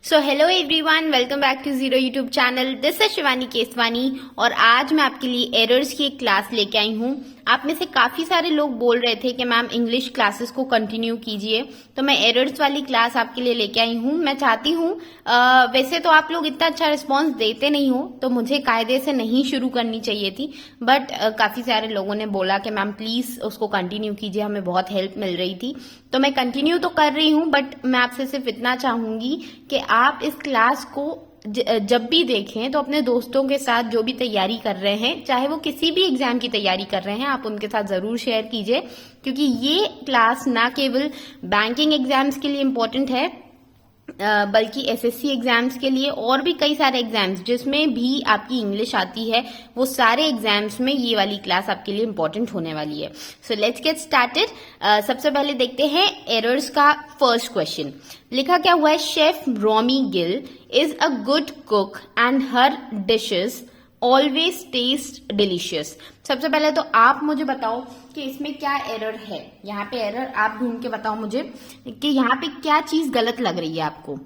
So hello everyone, welcome back to zero YouTube channel. This is Shivani Keswani और आज मैं आपके लिए एरर्स की एक क्लास लेके आई हूँ। आप में से काफी सारे लोग बोल रहे थे कि मैम इंग्लिश क्लासेस को कंटिन्यू कीजिए, तो मैं एरर्स वाली क्लास आपके लिए लेके आई हूँ। मैं चाहती हूँ वैसे तो आप लोग इतना अच्छा रिस्पॉन्स देते नहीं हो, तो मुझे कायदे से नहीं शुरू करनी चाहिए थी, बट काफी सारे लोगों ने बोला कि मैम प्लीज उसको कंटिन्यू कीजिए, हमें बहुत हेल्प मिल रही थी, तो मैं कंटिन्यू तो कर रही हूँ। बट मैं आपसे सिर्फ इतना चाहूंगी कि आप इस क्लास को जब भी देखें तो अपने दोस्तों के साथ जो भी तैयारी कर रहे हैं, चाहे वो किसी भी एग्जाम की तैयारी कर रहे हैं, आप उनके साथ जरूर शेयर कीजिए, क्योंकि ये क्लास ना केवल बैंकिंग एग्जाम्स के लिए इम्पोर्टेंट है बल्कि एसएससी एग्जाम्स के लिए और भी कई सारे एग्जाम्स जिसमें भी आपकी इंग्लिश आती है, वो सारे एग्जाम्स में ये वाली क्लास आपके लिए इम्पोर्टेंट होने वाली है। So let's get started. सबसे पहले देखते हैं एरर्स का फर्स्ट क्वेश्चन। लिखा क्या हुआ है, chef Romy Gill is a good cook and her dishes always taste delicious. सबसे पहले तो आप मुझे बताओ कि इसमें क्या एरर है। यहाँ पे एरर आप ढूंढ के बताओ मुझे कि यहाँ पे क्या चीज गलत लग रही है आपको।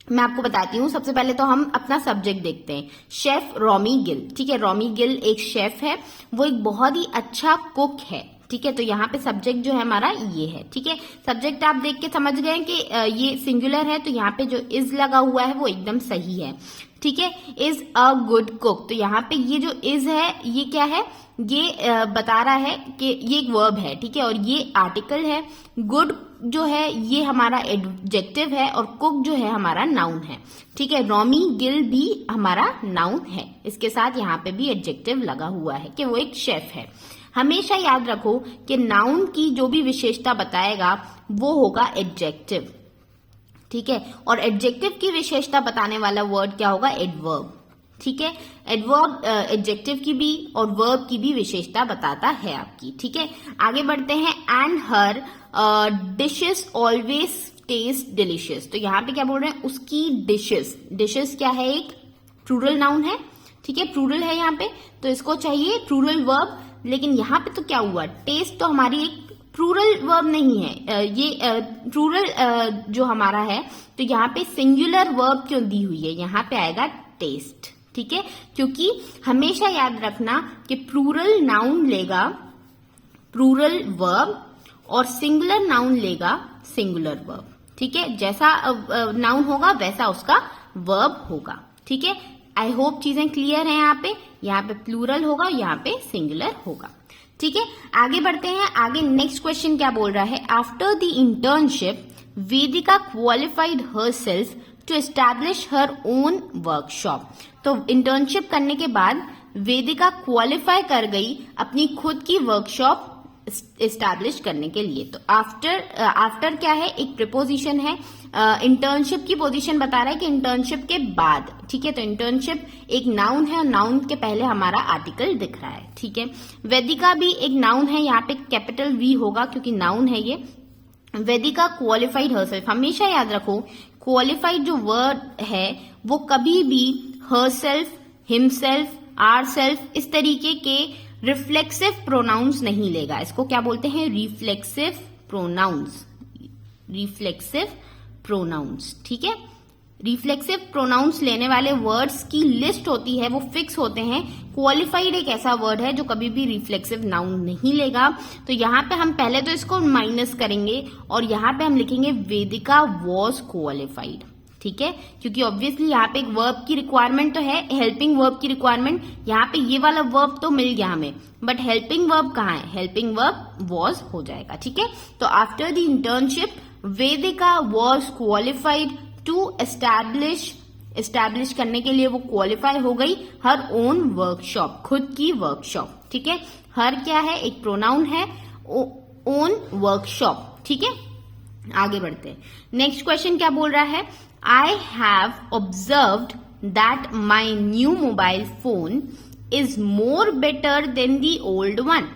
मैं आपको बताती हूँ। सबसे पहले तो हम अपना सब्जेक्ट देखते हैं, शेफ रोमी गिल। ठीक है, रोमी गिल एक शेफ है, वो एक बहुत ही अच्छा कुक है। ठीक है, तो यहाँ पे सब्जेक्ट जो है हमारा ये है। ठीक है, सब्जेक्ट आप देख के समझ गए कि ये सिंगुलर है, तो यहाँ पे जो इज लगा हुआ है वो एकदम सही है। ठीक है, इज अ गुड कुक, तो यहाँ पे ये जो इज है ये क्या है, ये बता रहा है कि ये एक वर्ब है। ठीक है, और ये आर्टिकल है। गुड जो है ये हमारा एडजेक्टिव है और कुक जो है हमारा नाउन है। ठीक है, रोमी गिल भी हमारा नाउन है, इसके साथ यहाँ पे भी एडजेक्टिव लगा हुआ है कि वो एक शेफ है। हमेशा याद रखो कि नाउन की जो भी विशेषता बताएगा वो होगा एडजेक्टिव। ठीक है, और एडजेक्टिव की विशेषता बताने वाला वर्ड क्या होगा, एडवर्ब। ठीक है, एडवर्ब एडजेक्टिव की भी और वर्ब की भी विशेषता बताता है आपकी। ठीक है, आगे बढ़ते हैं। And her dishes always taste delicious, तो यहाँ पे क्या बोल रहे हैं, उसकी डिशेस। डिशेस क्या है, एक प्लूरल नाउन है। ठीक है, प्लूरल है यहाँ पे, तो इसको चाहिए प्लूरल वर्ब, लेकिन यहाँ पे तो क्या हुआ, टेस्ट तो हमारी एक प्लूरल वर्ब नहीं है, ये प्लूरल जो हमारा है, तो यहाँ पे सिंगुलर वर्ब क्यों दी हुई है, यहाँ पे आएगा टेस्ट। ठीक है, क्योंकि हमेशा याद रखना कि प्लूरल नाउन लेगा प्लूरल वर्ब और सिंगुलर नाउन लेगा सिंगुलर वर्ब। ठीक है, जैसा नाउन होगा वैसा उसका वर्ब होगा। ठीक है, आई होप चीजें क्लियर हैं। यहाँ पे प्लूरल होगा, यहाँ पे सिंगुलर होगा। ठीक है, आगे बढ़ते हैं। आगे नेक्स्ट क्वेश्चन क्या बोल रहा है, after the internship Vedika qualified herself to establish her own workshop. तो इंटर्नशिप करने के बाद वेदिका क्वालिफाई कर गई अपनी खुद की वर्कशॉप एस्टैब्लिश करने के लिए। तो आफ्टर क्या है, एक प्रीपोजिशन है। इंटर्नशिप की पोजीशन बता रहा है कि इंटर्नशिप के बाद। ठीक है, तो इंटर्नशिप एक नाउन है और नाउन के पहले हमारा आर्टिकल दिख रहा है। ठीक है, वेदिका भी एक नाउन है, यहाँ पे कैपिटल वी होगा क्योंकि नाउन है ये। वेदिका क्वालिफाइड हरसेल्फ, हमेशा याद रखो क्वालिफाइड जो वर्ड है वो कभी भी हरसेल्फ, हिमसेल्फ, आवरसेल्फ इस तरीके के रिफ्लेक्सिव प्रोनाउंस नहीं लेगा। इसको क्या बोलते हैं, रिफ्लेक्सिव प्रोनाउंस। रिफ्लेक्सिव प्रोनाउंस, ठीक है, रिफ्लेक्सिव प्रोनाउंस लेने वाले वर्ड्स की लिस्ट होती है, वो फिक्स होते हैं। क्वालिफाइड एक ऐसा वर्ड है जो कभी भी रिफ्लेक्सिव नाउन नहीं लेगा। तो यहाँ पे हम पहले तो इसको माइनस करेंगे और यहाँ पे हम लिखेंगे वेदिका वॉज क्वालिफाइड। ठीक है, क्योंकि ऑब्वियसली यहाँ पे एक वर्ब की रिक्वायरमेंट तो है, हेल्पिंग वर्ब की रिक्वायरमेंट। यहाँ पे ये वाला वर्ब तो मिल गया हमें, बट हेल्पिंग वर्ब कहाँ है, हेल्पिंग वर्ब वॉज हो जाएगा। ठीक है, तो after the internship Vedika was qualified to establish करने के लिए वो क्वालिफाई हो गई हर ओन वर्कशॉप, खुद की वर्कशॉप। ठीक है, हर क्या है, एक प्रोनाउन है, ओन वर्कशॉप। ठीक है, आगे बढ़ते हैं। नेक्स्ट क्वेश्चन क्या बोल रहा है, I have observed that my new mobile phone is more better than the old one.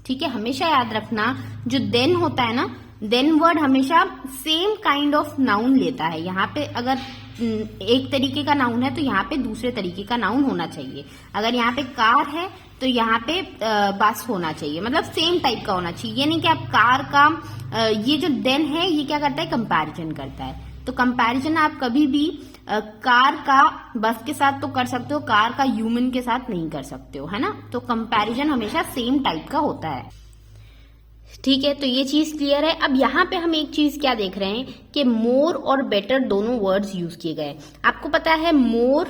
ठीक है, हमेशा याद रखना जो देन होता है ना, देन वर्ड हमेशा सेम काइंड ऑफ नाउन लेता है। यहाँ पे अगर एक तरीके का नाउन है तो यहाँ पे दूसरे तरीके का नाउन होना चाहिए। अगर यहाँ पे कार है तो यहाँ पे बस होना चाहिए, मतलब सेम टाइप का होना चाहिए। ये नहीं कि आप कार का ये जो देन है ये क्या करता है, कंपैरिजन करता है। तो कंपैरिजन आप कभी भी कार का बस के साथ तो कर सकते हो, कार का ह्यूमन के साथ नहीं कर सकते हो, है ना। तो कंपैरिजन हमेशा सेम टाइप का होता है, ठीक है। तो ये चीज क्लियर है। अब यहाँ पे हम एक चीज क्या देख रहे हैं कि मोर और बेटर दोनों वर्ड्स यूज किए गए। आपको पता है मोर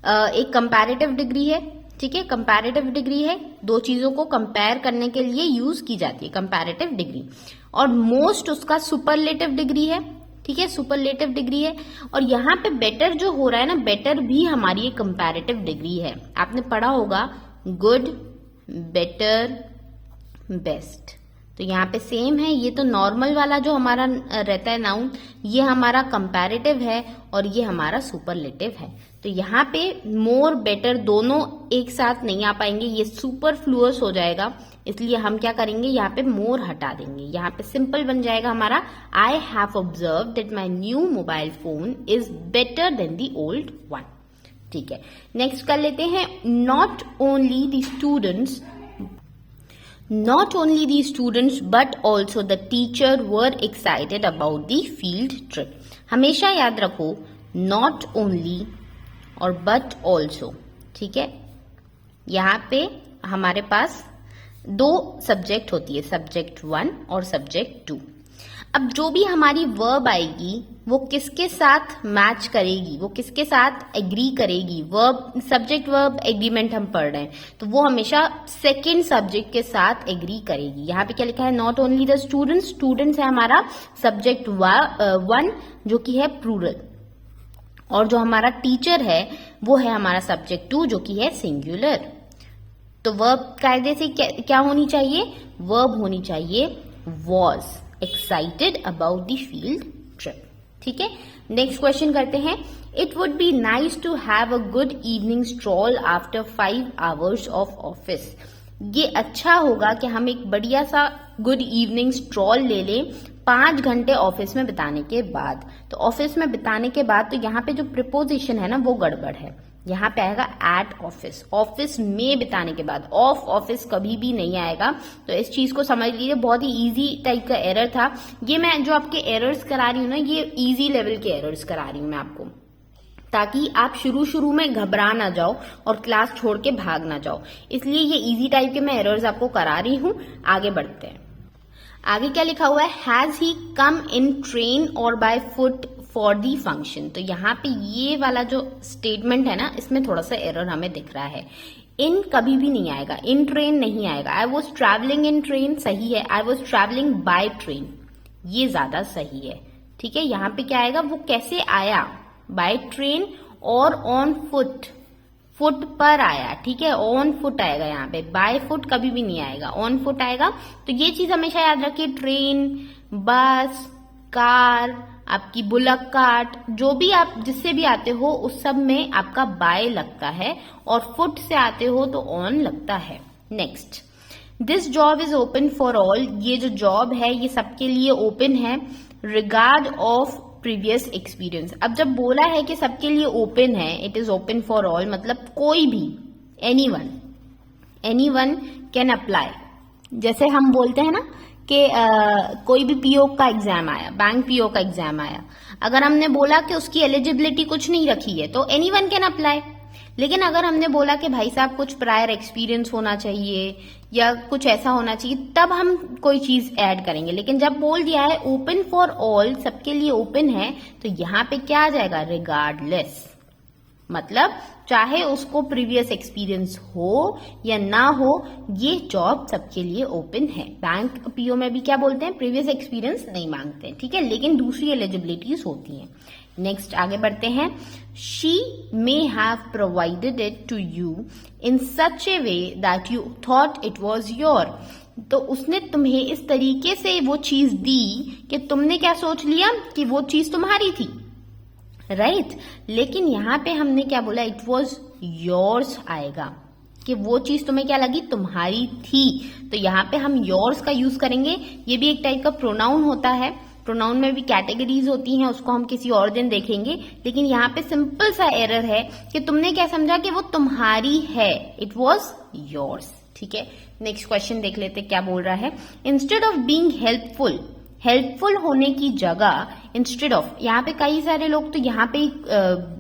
एक कंपैरेटिव डिग्री है, ठीक है, कंपैरेटिव डिग्री है, दो चीजों को कंपेयर करने के लिए यूज की जाती है कंपैरेटिव डिग्री। और मोस्ट उसका सुपरलेटिव डिग्री है, ठीक है, सुपरलेटिव डिग्री है। और यहाँ पे बेटर जो हो रहा है ना, बेटर भी हमारी एक कंपैरेटिव डिग्री है। आपने पढ़ा होगा गुड, बेटर, बेस्ट। तो यहाँ पे सेम है। ये तो नॉर्मल वाला जो हमारा रहता है नाउन, ये हमारा कंपैरेटिव है और ये हमारा सुपरलेटिव है। तो यहाँ पे मोर, बेटर दोनों एक साथ नहीं आ पाएंगे, ये सुपरफ्लुअस हो जाएगा। इसलिए हम क्या करेंगे, यहाँ पे मोर हटा देंगे। यहाँ पे सिंपल बन जाएगा हमारा I have observe that my new mobile phone is better than the old one, ठीक है। नेक्स्ट कर लेते हैं not only the students, Not only the students but also the teacher were excited about the field trip. हमेशा याद रखो not only और but also, ठीक है। यहाँ पे हमारे पास दो सब्जेक्ट होती है, सब्जेक्ट 1 और सब्जेक्ट 2। अब जो भी हमारी वर्ब आएगी वो किसके साथ मैच करेगी, वो किसके साथ एग्री करेगी। वर्ब, सब्जेक्ट वर्ब एग्रीमेंट हम पढ़ रहे हैं, तो वो हमेशा सेकंड सब्जेक्ट के साथ एग्री करेगी। यहाँ पे क्या लिखा है, not only the students, students है हमारा सब्जेक्ट 1 जो कि है प्लूरल, और जो हमारा टीचर है वो है हमारा सब्जेक्ट 2 जो कि है सिंगुलर। तो वर्ब कायदे से क्या होनी चाहिए, वर्ब होनी चाहिए was excited about the field trip, ठीक है। नेक्स्ट क्वेश्चन करते हैं। It would be nice to have a good evening stroll after 5 hours of office. ये अच्छा होगा कि हम एक बढ़िया सा गुड इवनिंग स्ट्रॉल ले लें 5 घंटे ऑफिस में बिताने के बाद। तो ऑफिस में बिताने के बाद, तो यहाँ पे जो प्रिपोजिशन है ना वो गड़बड़ है। यहाँ पे आएगा एट ऑफिस, ऑफिस में बिताने के बाद, ऑफ ऑफिस कभी भी नहीं आएगा। तो इस चीज को समझ लीजिए, बहुत ही इजी टाइप का एरर था ये। मैं जो आपके एरर्स करा रही हूँ ना, ये इजी लेवल के एरर्स करा रही हूँ मैं आपको, ताकि आप शुरू में घबरा ना जाओ और क्लास छोड़ के भाग ना जाओ। इसलिए ये इजी टाइप के मैं एरर्स आपको करा रही हूँ। आगे बढ़ते हैं। आगे क्या लिखा हुआ है, has he come in train और by foot for the function. तो यहाँ पे ये वाला जो स्टेटमेंट है ना, इसमें थोड़ा सा एरर हमें दिख रहा है। इन कभी भी नहीं आएगा, इन ट्रेन नहीं आएगा। I was travelling in train सही है, I was travelling by train ये ज्यादा सही है, ठीक है। यहाँ पे क्या आएगा, वो कैसे आया, बाय ट्रेन और ऑन फुट, फुट पर आया, ठीक है, ऑन फुट आएगा। यहाँ पे बाय फुट कभी भी नहीं आएगा, ऑन फुट आएगा। तो ये चीज हमेशा याद रखिए, ट्रेन, बस, कार, आपकी बुलक कार्ट, जो भी आप जिससे भी आते हो उस सब में आपका बाय लगता है, और फुट से आते हो तो ऑन लगता है। Next, this job is open for all. ये जो जॉब है ये सबके लिए ओपन है, रिगार्ड ऑफ प्रीवियस एक्सपीरियंस। अब जब बोला है कि सबके लिए ओपन है, it is open for all, मतलब कोई भी, एनीवन कैन अप्लाई। जैसे हम बोलते हैं ना कि कोई भी पीओ का एग्जाम आया, बैंक पीओ का एग्जाम आया, अगर हमने बोला कि उसकी एलिजिबिलिटी कुछ नहीं रखी है तो एनीवन कैन अप्लाई। लेकिन अगर हमने बोला कि भाई साहब कुछ प्रायर एक्सपीरियंस होना चाहिए या कुछ ऐसा होना चाहिए, तब हम कोई चीज ऐड करेंगे। लेकिन जब बोल दिया है ओपन फॉर ऑल, सबके लिए ओपन है, तो यहाँ पे क्या आ जाएगा, रिगार्डलेस। मतलब चाहे उसको प्रीवियस एक्सपीरियंस हो या ना हो, ये जॉब सबके लिए ओपन है। बैंक पीओ में भी क्या बोलते हैं, प्रीवियस एक्सपीरियंस नहीं मांगते हैं, ठीक है, लेकिन दूसरी एलिजिबिलिटीज होती हैं। नेक्स्ट आगे बढ़ते हैं। She may have provided it to you in such a way that you thought it was your. तो उसने तुम्हें इस तरीके से वो चीज दी कि तुमने क्या सोच लिया कि वो चीज तुम्हारी थी, राइट। लेकिन यहाँ पे हमने क्या बोला, इट वॉज योर्स आएगा, कि वो चीज तुम्हें क्या लगी, तुम्हारी थी। तो यहाँ पे हम योर्स का यूज करेंगे। ये भी एक टाइप का प्रोनाउन होता है, प्रोनाउन में भी कैटेगरीज होती हैं, उसको हम किसी और दिन देखेंगे। लेकिन यहाँ पे सिंपल सा एरर है कि तुमने क्या समझा कि वो तुम्हारी है, इट वॉज योर्स, ठीक है। नेक्स्ट क्वेश्चन देख लेते क्या बोल रहा है। Instead of being helpful helpful होने की जगह इंस्टेड ऑफ, यहाँ पे कई सारे लोग तो यहाँ पे ही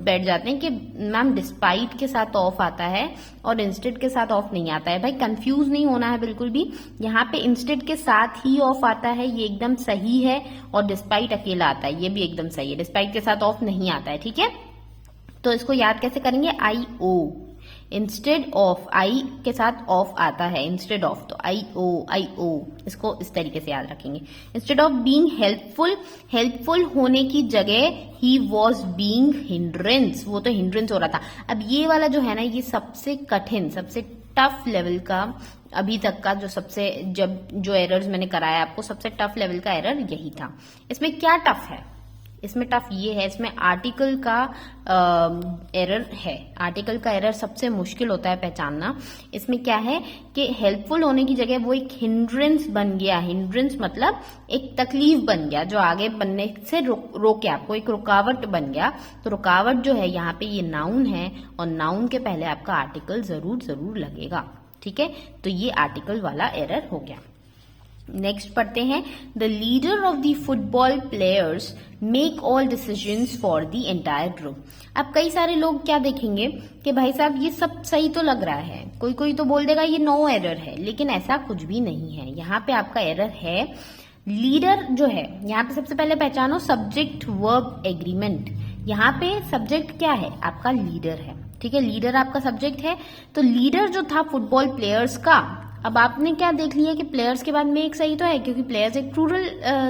बैठ जाते हैं कि मैम डिस्पाइट के साथ ऑफ आता है और इंस्टेड के साथ ऑफ नहीं आता है। भाई कंफ्यूज नहीं होना है बिल्कुल भी, यहाँ पे इंस्टेड के साथ ही ऑफ आता है, ये एकदम सही है, और डिस्पाइट अकेला आता है, ये भी एकदम सही है, डिस्पाइट के साथ ऑफ नहीं आता है। ठीक है, तो इसको याद कैसे करेंगे, आई ओ, इंस्टेड ऑफ, आई के साथ ऑफ आता है इंस्टेड ऑफ, तो आई ओ, इसको इस तरीके से याद रखेंगे। Instead of being helpful, helpful होने की जगह ही वॉज बीइंग हिंड्रेंस, वो तो हिंड्रेंस हो रहा था। अब ये वाला जो है ना, ये सबसे कठिन, सबसे टफ लेवल का अभी तक का जो एरर्स मैंने कराया आपको, सबसे टफ लेवल का एरर यही था। इसमें क्या टफ है, इसमें टफ ये है, इसमें आर्टिकल का एरर है। आर्टिकल का एरर सबसे मुश्किल होता है पहचानना। इसमें क्या है कि हेल्पफुल होने की जगह वो एक हिंड्रेंस बन गया। हिंड्रेंस मतलब एक तकलीफ बन गया, जो आगे बनने से रोके आपको, एक रुकावट बन गया। तो रुकावट जो है यहाँ पे ये नाउन है, और नाउन के पहले आपका आर्टिकल जरूर लगेगा। ठीक है, तो ये आर्टिकल वाला एरर हो गया। नेक्स्ट पढ़ते हैं, the leader of the football players make all decisions for the entire group. अब कई सारे लोग क्या देखेंगे कि भाई साहब ये सब सही तो लग रहा है, कोई तो बोल देगा ये नो एरर है, लेकिन ऐसा कुछ भी नहीं है। यहाँ पे आपका एरर है, लीडर जो है, यहाँ पे सबसे पहले पहचानो सब्जेक्ट वर्ब एग्रीमेंट। यहाँ पे सब्जेक्ट क्या है, आपका लीडर है। ठीक है, लीडर आपका सब्जेक्ट है, तो लीडर जो था फुटबॉल प्लेयर्स का, अब आपने क्या देख लिया कि प्लेयर्स के बाद में एक सही तो है, क्योंकि प्लेयर्स एक प्लूरल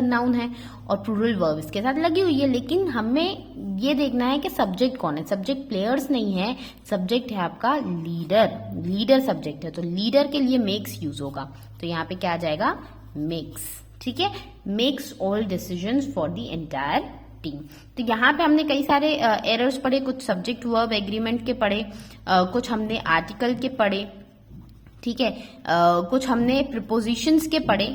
नाउन है और प्लूरल वर्ब इसके साथ लगी हुई है, लेकिन हमें ये देखना है कि सब्जेक्ट कौन है। सब्जेक्ट प्लेयर्स नहीं है, सब्जेक्ट है आपका लीडर, लीडर सब्जेक्ट है, तो लीडर के लिए मेक्स यूज होगा, तो यहाँ पे क्या आ जाएगा, मेक्स। ठीक है, makes all decisions for the entire team. तो यहाँ पे हमने कई सारे एरर्स पढ़े, कुछ सब्जेक्ट वर्ब एग्रीमेंट के पढ़े, कुछ हमने आर्टिकल के पढ़े। ठीक है, कुछ हमने प्रीपोजिशंस के पढ़े।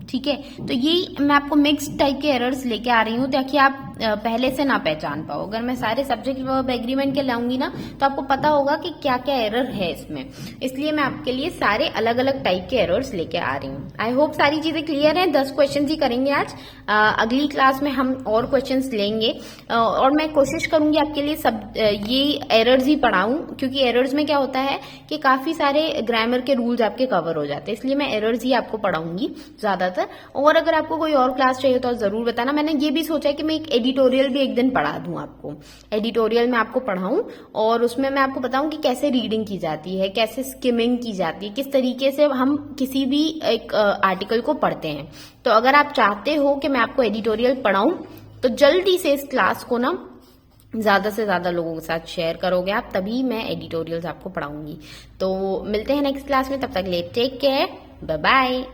ठीक है, तो यही मैं आपको मिक्स टाइप के एरर्स लेके आ रही हूँ ताकि आप पहले से ना पहचान पाओ। अगर मैं सारे सब्जेक्ट वर्ब एग्रीमेंट के लाऊंगी ना, तो आपको पता होगा कि क्या क्या एरर है इसमें, इसलिए मैं आपके लिए सारे अलग अलग टाइप के एरर्स लेके आ रही हूँ। आई होप सारी चीजें क्लियर हैं। 10 क्वेश्चन ही करेंगे आज, अगली क्लास में हम और क्वेश्चन लेंगे, और मैं कोशिश करूंगी आपके लिए सब ये एरर्स ही पढ़ाऊं, क्योंकि एरर्स में क्या होता है कि काफी सारे ग्रामर के रूल्स आपके कवर हो जाते हैं, इसलिए मैं एरर्स ही आपको पढ़ाऊंगी ज्यादातर। और अगर आपको कोई और क्लास चाहिए तो जरूर बताना। मैंने ये भी सोचा है कि मैं एक एडिटोरियल भी एक दिन पढ़ा दूं आपको, एडिटोरियल में आपको पढ़ाऊं, और उसमें मैं आपको बताऊं कि कैसे रीडिंग की जाती है, कैसे स्किमिंग की जाती है, किस तरीके से हम किसी भी एक आर्टिकल को पढ़ते हैं। तो अगर आप चाहते हो कि मैं आपको एडिटोरियल पढ़ाऊं, तो जल्दी से इस क्लास को ना ज्यादा से ज्यादा लोगों के साथ शेयर करोगे आप, तभी मैं एडिटोरियल्स आपको पढ़ाऊंगी। तो मिलते हैं नेक्स्ट क्लास में, तब तक ले टेक केयर, बाय बाय।